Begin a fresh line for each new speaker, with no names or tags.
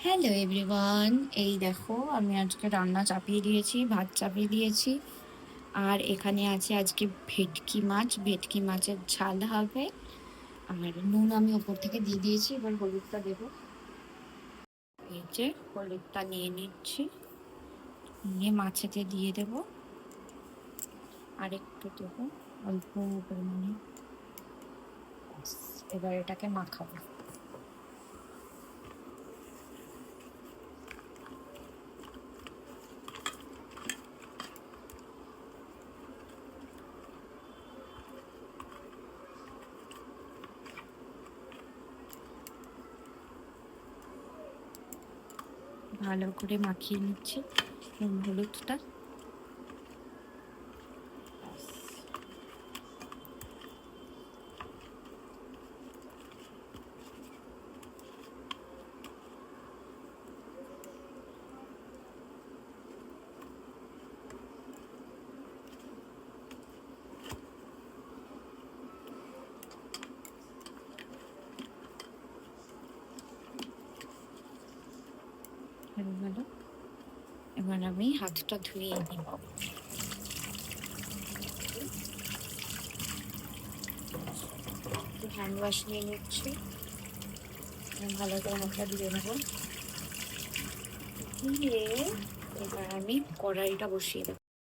Hello everyone, এই দেখো আমি আজকে রান্না চাপিয়ে দিয়েছি, ভাত চাপিয়ে দিয়েছি। আর এখানে আছে আজকে ভেটকি মাছ, ভেটকি মাছের ঝাল হবে। আর নুন আমি ওপর থেকে দিয়ে দিয়েছি, এবার হলুদটা দেবো। এই যে হলুদটা নিয়ে নিচ্ছি, নিয়ে মাছেতে দিয়ে দেবো। আর একটু দেবো অল্প পরিমাণে। এবার এটাকে মাখাবো। ভালো করে মাখিয়ে নিচ্ছি নুন হলুদটা। হয়ে গেল, এবার আমি হাতটা ধুয়ে নিব। হ্যান্ড ওয়াশ নিয়ে নিচ্ছি, ভালো করে হাতটা ধুয়ে নেব। দিয়ে এবার আমি কড়াইটা বসিয়ে দেবো।